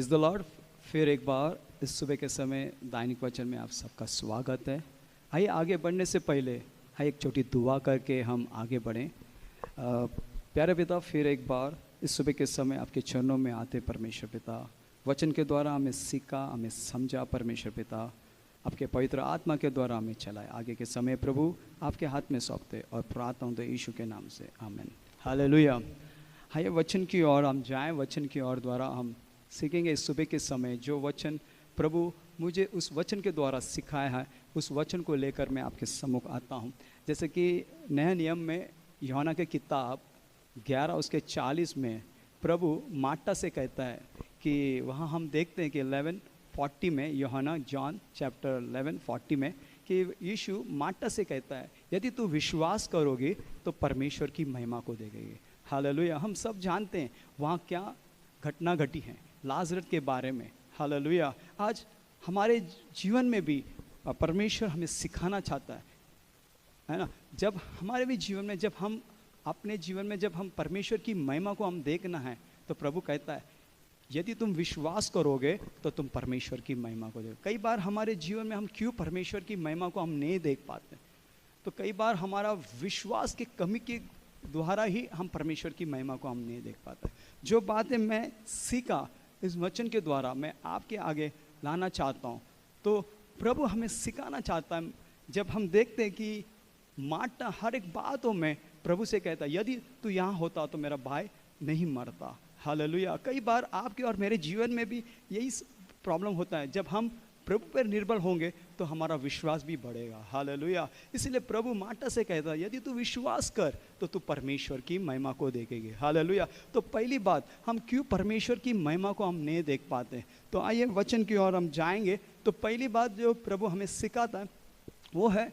Praise the Lord. फिर एक बार इस सुबह के समय दैनिक वचन में आप सबका स्वागत है। आइए आगे बढ़ने से पहले आइए एक छोटी दुआ करके हम आगे बढ़ें। प्यारे पिता, फिर एक बार इस सुबह के समय आपके चरणों में आते परमेश्वर पिता, वचन के द्वारा हमें सीखा, हमें समझा परमेश्वर पिता, आपके पवित्र आत्मा के द्वारा हमें चलाए। आगे के समय प्रभु आपके हाथ में सौंपते और प्रार्थना हूँ तो यीशु के नाम से, आमीन। हालेलुया। आइए वचन की ओर हम जाएं। वचन की ओर द्वारा हम सीखेंगे इस सुबह के समय जो वचन प्रभु मुझे उस वचन के द्वारा सिखाया है, उस वचन को लेकर मैं आपके सम्मुख आता हूँ। जैसे कि नए नियम में यूहन्ना की किताब 11 उसके 40 में प्रभु मार्टा से कहता है कि वहाँ हम देखते हैं कि 11:40 में यूहन्ना जॉन चैप्टर 11:40 में कि यीशु मार्टा से कहता है, यदि तू विश्वास करोगे तो परमेश्वर की महिमा को देखेगी। हालेलुया। हम सब जानते हैं वहाँ क्या घटना घटी है लाजरत के बारे में। हालेलुया। आज हमारे जीवन में भी परमेश्वर हमें सिखाना चाहता है ना। जब हमारे भी जीवन में, जब हम अपने जीवन में जब हम परमेश्वर की महिमा को हम देखना है तो प्रभु कहता है यदि तुम विश्वास करोगे तो तुम परमेश्वर की महिमा को देखो। कई बार हमारे जीवन में हम क्यों परमेश्वर की महिमा को हम नहीं देख पाते, तो कई बार हमारा विश्वास की कमी के द्वारा ही हम परमेश्वर की महिमा को हम नहीं देख पाते। जो बातें मैं सीखा इस वचन के द्वारा मैं आपके आगे लाना चाहता हूँ, तो प्रभु हमें सिखाना चाहता है। जब हम देखते हैं कि मार्टा हर एक बातों में प्रभु से कहता है यदि तू यहाँ होता तो मेरा भाई नहीं मरता। हालेलुया। कई बार आपके और मेरे जीवन में भी यही प्रॉब्लम होता है। जब हम प्रभु पर निर्भर होंगे तो हमारा विश्वास भी बढ़ेगा। हालेलुया। इसलिए प्रभु मार्टा से कहता है यदि तू विश्वास कर तो तू परमेश्वर की महिमा को देखेगी। हालेलुया। तो पहली बात, हम क्यों परमेश्वर की महिमा को हम नहीं देख पाते, तो आइए वचन की ओर हम जाएंगे। तो पहली बात जो प्रभु हमें सिखाता है वो है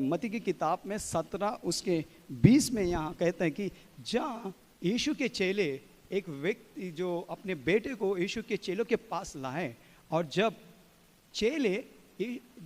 मत्ती की किताब में 17 उसके 20 में यहाँ कहते हैं कि जहाँ यीशु के चेले, एक व्यक्ति जो अपने बेटे को यीशु के चेलों के पास लाए, और जब चेले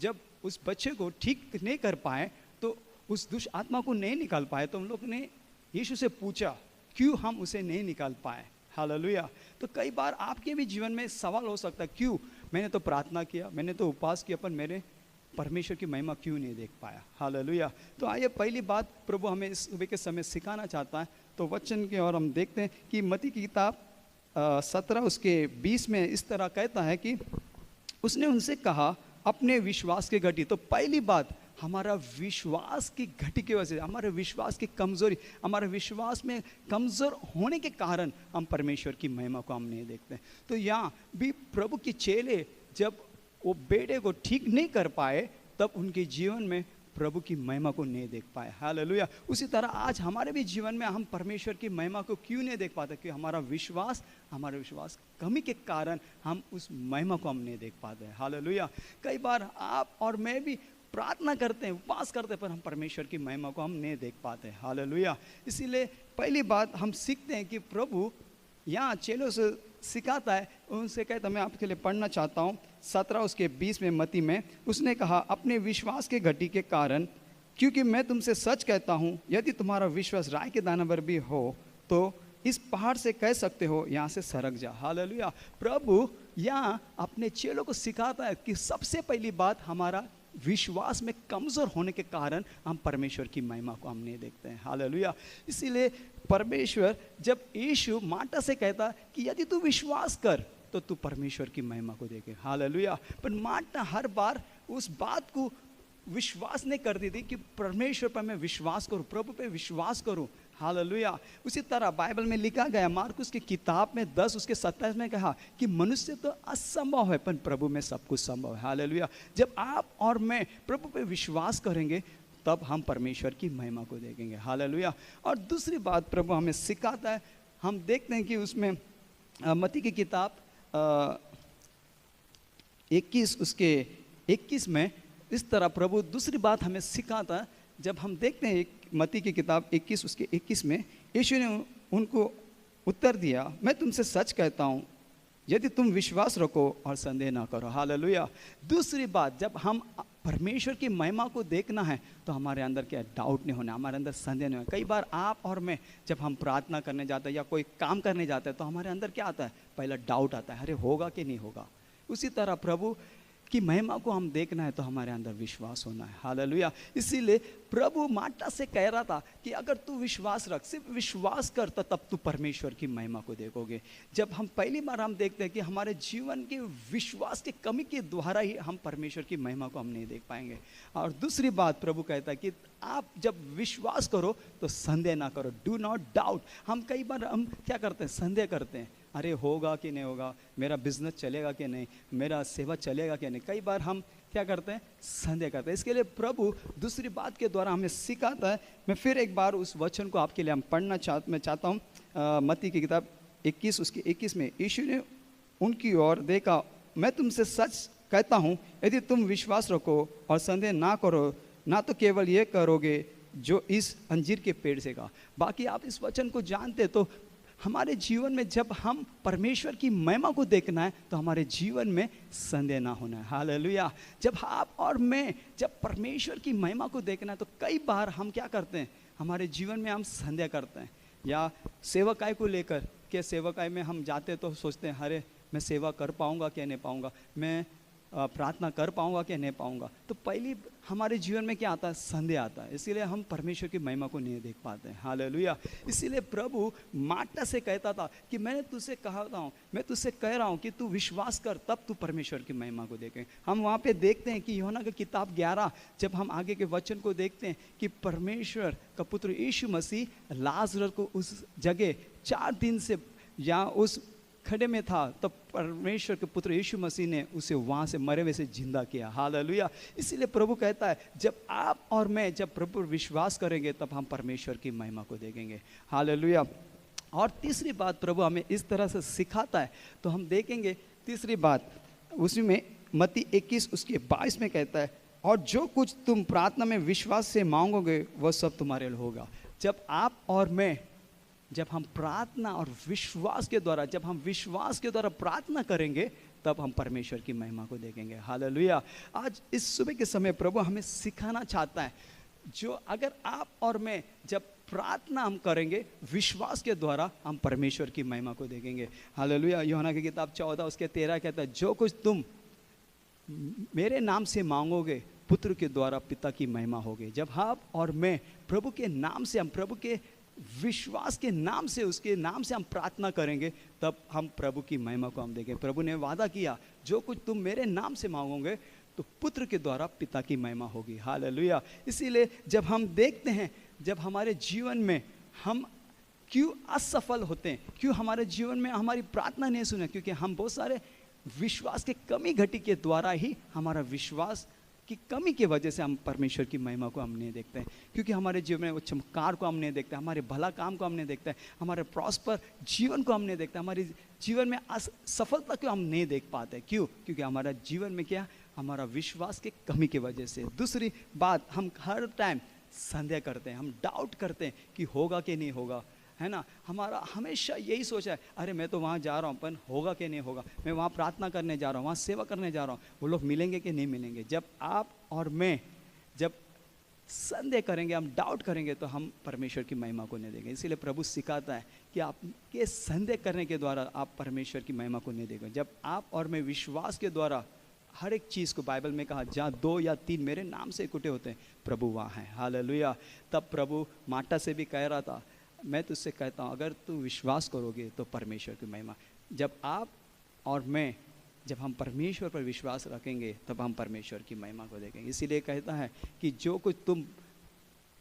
जब उस बच्चे को ठीक नहीं कर पाए, तो उस दुष्ट आत्मा को नहीं निकाल पाए, तो उन लोग ने यीशु से पूछा क्यों हम उसे नहीं निकाल पाए। हालेलुया। तो कई बार आपके भी जीवन में सवाल हो सकता है क्यों, मैंने तो प्रार्थना किया, मैंने तो उपवास किया, पर मैंने परमेश्वर की महिमा क्यों नहीं देख पाया। हालेलुया। तो आइए पहली बात प्रभु हमें इस सुबह के समय सिखाना चाहता है। तो वचन के और हम देखते हैं कि मत्ती की किताब 17 उसके 20 में इस तरह कहता है कि उसने उनसे कहा अपने विश्वास की घटी। तो पहली बात, हमारा विश्वास की घटी की वजह से, हमारे विश्वास की कमजोरी, हमारे विश्वास में कमजोर होने के कारण हम परमेश्वर की महिमा को हम नहीं देखते। तो यहाँ भी प्रभु के चेले जब वो बेटे को ठीक नहीं कर पाए तब उनके जीवन में प्रभु की महिमा को नहीं देख पाए। हालेलुया। उसी तरह आज हमारे भी जीवन में हम परमेश्वर की महिमा को क्यों नहीं देख पाते, कि हमारे विश्वास कमी के कारण हम उस महिमा को हम नहीं देख पाते। हालेलुया। कई बार आप और मैं भी प्रार्थना करते हैं, उपवास करते हैं, पर हम परमेश्वर की महिमा को हम नहीं देख पाते। हालेलुया। इसीलिए पहली बात हम सीखते हैं कि प्रभु यहाँ चेलों से सिखाता है, उनसे कहता, मैं आपके लिए पढ़ना चाहता हूँ 17 उसके 20 में मत्ती में उसने कहा अपने विश्वास के घटी के कारण, क्योंकि मैं तुमसे सच कहता हूँ यदि तुम्हारा विश्वास राई के दाना भर भी हो तो इस पहाड़ से कह सकते हो यहाँ से सरक जा। हालेलुया। प्रभु यहाँ अपने चेलों को सिखाता है कि सबसे पहली बात, हमारा विश्वास में कमज़ोर होने के कारण हम परमेश्वर की महिमा को हम नहीं देखते हैं। हालेलुया। इसीलिए परमेश्वर जब यीशु मार्टा से कहता कि यदि तू विश्वास कर तो तू परमेश्वर की महिमा को देखे। हालेलुया। पर मार्टा हर बार उस बात को विश्वास नहीं करती थी कि परमेश्वर पर मैं विश्वास करूं, प्रभु पे विश्वास करूं। हालेलुया। उसी तरह बाइबल में लिखा गया मार्कुस की किताब में 10 उसके 27 में कहा कि मनुष्य तो असंभव है पर प्रभु में सब कुछ संभव है। हालेलुया। जब आप और मैं प्रभु पे विश्वास करेंगे तब हम परमेश्वर की महिमा को देखेंगे। हालेलुया। और दूसरी बात प्रभु हमें सिखाता है, हम देखते हैं कि उसमें मत्ती की किताब 21 उसके 21 में इस तरह प्रभु दूसरी बात हमें सिखाता है। जब हम देखते हैं मत्ती की किताब 21 उसके 21 में यीशु ने उनको उत्तर दिया, मैं तुमसे सच कहता हूँ यदि तुम विश्वास रखो और संदेह ना करो। हालेलुया। दूसरी बात, जब हम परमेश्वर की महिमा को देखना है तो हमारे अंदर क्या डाउट नहीं होना, हमारे अंदर संदेह नहीं होना। कई बार आप और मैं जब हम प्रार्थना करने जाते हैं या कोई काम करने जाते हैं तो हमारे अंदर क्या आता है, पहला डाउट आता है, अरे होगा कि नहीं होगा। उसी तरह प्रभु की महिमा को हम देखना है तो हमारे अंदर विश्वास होना है। हालेलुया। इसीलिए प्रभु मार्टा से कह रहा था कि अगर तू विश्वास रख, सिर्फ विश्वास कर तो तब तू परमेश्वर की महिमा को देखोगे। जब हम पहली बार हम देखते हैं कि हमारे जीवन के विश्वास की कमी के द्वारा ही हम परमेश्वर की महिमा को हम नहीं देख पाएंगे। और दूसरी बात प्रभु कहता है कि आप जब विश्वास करो तो संदेह ना करो, डू नॉट डाउट। हम कई बार हम क्या करते हैं, संदेह करते हैं, अरे होगा कि नहीं होगा, मेरा बिजनेस चलेगा कि नहीं, मेरा सेवा चलेगा कि नहीं। कई बार हम क्या करते हैं, संदेह करते हैं। इसके लिए प्रभु दूसरी बात के द्वारा हमें सिखाता है। मैं फिर एक बार उस वचन को आपके लिए हम पढ़ना चाहता हूँ। मत्ती की किताब 21 उसके 21 में यीशु ने उनकी ओर देखा, मैं तुमसे सच कहता हूँ यदि तुम विश्वास रखो और संदेह ना करो, ना तो केवल ये करोगे जो इस अंजीर के पेड़ से कहा। बाकी आप इस वचन को जानते तो हमारे जीवन में जब हम परमेश्वर की महिमा को देखना है तो हमारे जीवन में संदेह ना होना है। हालेलुया। जब आप और मैं जब परमेश्वर की महिमा को देखना है तो कई बार हम क्या करते हैं, हमारे जीवन में हम संदेह करते हैं। या सेवकाई को लेकर के सेवकाई में हम जाते तो सोचते हैं, अरे मैं सेवा कर पाऊंगा क्या नहीं पाऊंगा, मैं प्रार्थना कर पाऊंगा क्या नहीं पाऊंगा। तो पहली हमारे जीवन में क्या आता है, संदेह आता है। इसीलिए हम परमेश्वर की महिमा को नहीं देख पाते हैं। हालेलुया। इसीलिए प्रभु मार्टा से कहता था कि मैंने तुझसे कहा हूँ, मैं तुझसे कह रहा हूँ कि तू विश्वास कर तब तू परमेश्वर की महिमा को देखें। हम वहाँ पे देखते हैं कि यूहन्ना की किताब 11 जब हम आगे के वचन को देखते हैं कि परमेश्वर का पुत्र यीशु मसीह लाजरस को उस जगह 4 दिन से या उस खड़े में था, तब परमेश्वर के पुत्र यीशु मसीह ने उसे वहाँ से मरे हुए से जिंदा किया। हालेलुया। इसीलिए प्रभु कहता है जब आप और मैं जब प्रभु विश्वास करेंगे तब हम परमेश्वर की महिमा को देखेंगे। हालेलुया। और तीसरी बात प्रभु हमें इस तरह से सिखाता है, तो हम देखेंगे तीसरी बात उसी में मत्ती 21 उसके 22 में कहता है, और जो कुछ तुम प्रार्थना में विश्वास से मांगोगे वह सब तुम्हारे लिए होगा। जब आप और मैं जब हम प्रार्थना और विश्वास के द्वारा जब हम विश्वास के द्वारा प्रार्थना करेंगे तब हम परमेश्वर की महिमा को देखेंगे। हालेलुया। आज इस सुबह के समय प्रभु हमें सिखाना चाहता है, जो अगर आप और मैं जब प्रार्थना हम करेंगे विश्वास के द्वारा हम परमेश्वर की महिमा को देखेंगे। हालेलुया। यूहन्ना की किताब 14 उसके 13 कहता है, जो कुछ तुम मेरे नाम से मांगोगे पुत्र के द्वारा पिता की महिमा होगी। जब आप और मैं प्रभु के नाम से, हम प्रभु के विश्वास के नाम से, उसके नाम से हम प्रार्थना करेंगे तब हम प्रभु की महिमा को हम देखें। प्रभु ने वादा किया, जो कुछ तुम मेरे नाम से मांगोगे तो पुत्र के द्वारा पिता की महिमा होगी। हालेलुया। इसीलिए जब हम देखते हैं जब हमारे जीवन में हम क्यों असफल होते हैं, क्यों हमारे जीवन में हमारी प्रार्थना नहीं सुने, क्योंकि हम बहुत सारे विश्वास के कमी घटी के द्वारा ही हमारा विश्वास की कमी की वजह से हम परमेश्वर की महिमा को हम नहीं देखते हैं। क्योंकि हमारे जीवन में वो चमत्कार को हम नहीं देखते, हमारे भला काम को हम नहीं देखते, हमारे प्रॉस्पर जीवन को हम नहीं देखते, हमारे जीवन में सफलता को हम नहीं देख पाते। क्यों? क्योंकि हमारा जीवन में क्या, हमारा विश्वास की कमी की वजह से। दूसरी बात, हम हर टाइम संदेह करते हैं, हम डाउट करते हैं कि होगा कि नहीं होगा, है ना। हमारा हमेशा यही सोचा है, अरे मैं तो वहाँ जा रहा हूँ पर होगा कि नहीं होगा, मैं वहाँ प्रार्थना करने जा रहा हूँ, वहाँ सेवा करने जा रहा हूँ, वो लोग मिलेंगे कि नहीं मिलेंगे। जब आप और मैं जब संदेह करेंगे, हम डाउट करेंगे तो हम परमेश्वर की महिमा को नहीं देंगे। इसीलिए प्रभु सिखाता है कि आपके संदेह करने के द्वारा आप परमेश्वर की महिमा को नहीं देंगे। जब आप और मैं विश्वास के द्वारा हर एक चीज़ को, बाइबल में कहा जहाँ 2 या 3 मेरे नाम से इकट्ठे होते हैं प्रभु वहाँ हैं। हालेलुया। तब प्रभु मार्टा से भी कह रहा था, मैं तुझसे कहता हूँ अगर तू विश्वास करोगे तो परमेश्वर की महिमा। जब आप और मैं जब हम परमेश्वर पर विश्वास रखेंगे तब हम परमेश्वर की महिमा को देखेंगे। इसीलिए कहता है कि जो कुछ तुम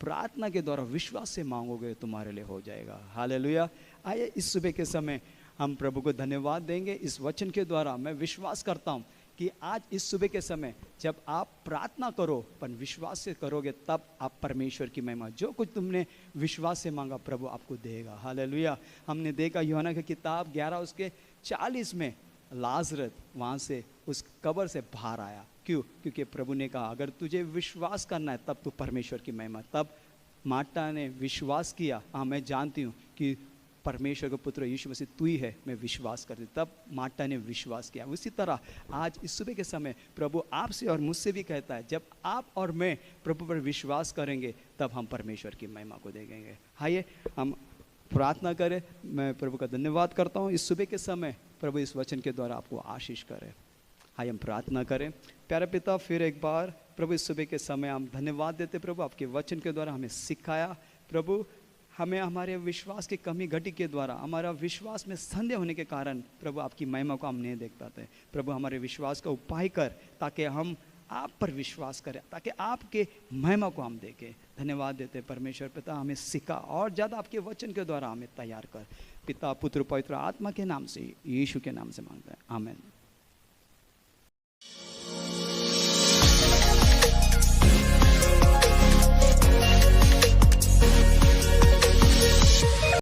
प्रार्थना के द्वारा विश्वास से मांगोगे तुम्हारे लिए हो जाएगा। हालेलुया। आइए इस सुबह के समय हम प्रभु को धन्यवाद देंगे। इस वचन के द्वारा मैं विश्वास करता हूँ कि आज इस सुबह के समय जब आप प्रार्थना करो पर विश्वास से करोगे तब आप परमेश्वर की महिमा, जो कुछ तुमने विश्वास से मांगा प्रभु आपको देगा। हालेलुया। हमने देखा यूहन्ना की किताब 11 उसके 40 में लाजरस वहाँ से उस कब्र से बाहर आया। क्यों? क्योंकि प्रभु ने कहा अगर तुझे विश्वास करना है तब तू परमेश्वर की महिमा। तब मार्टा ने विश्वास किया, हाँ मैं जानती हूँ कि परमेश्वर का पुत्र यीशु मसीह तू ही है, मैं विश्वास करती। तब मार्टा ने विश्वास किया। उसी तरह आज इस सुबह के समय प्रभु आपसे और मुझसे भी कहता है, जब आप और मैं प्रभु पर विश्वास करेंगे तब हम परमेश्वर की महिमा को देखेंगे। आइए हम प्रार्थना करें। मैं प्रभु का धन्यवाद करता हूँ इस सुबह के समय, प्रभु इस वचन के द्वारा आपको आशीष करे। आइए हम प्रार्थना करें। प्यारे पिता, फिर एक बार प्रभु इस सुबह के समय हम धन्यवाद देते प्रभु, आपके वचन के द्वारा हमें सिखाया प्रभु। हमें हमारे विश्वास की कमी घटी के द्वारा, हमारा विश्वास में संदेह होने के कारण प्रभु आपकी महिमा को हम नहीं देख पाते। प्रभु हमारे विश्वास का उपाय कर, ताकि हम आप पर विश्वास करें, ताकि आपके महिमा को हम देखें। धन्यवाद देते परमेश्वर पिता, हमें सिखा और ज़्यादा आपके वचन के द्वारा हमें तैयार कर। पिता, पुत्र, पवित्र आत्मा के नाम से, यीशु के नाम से मांगते हैं, आमीन।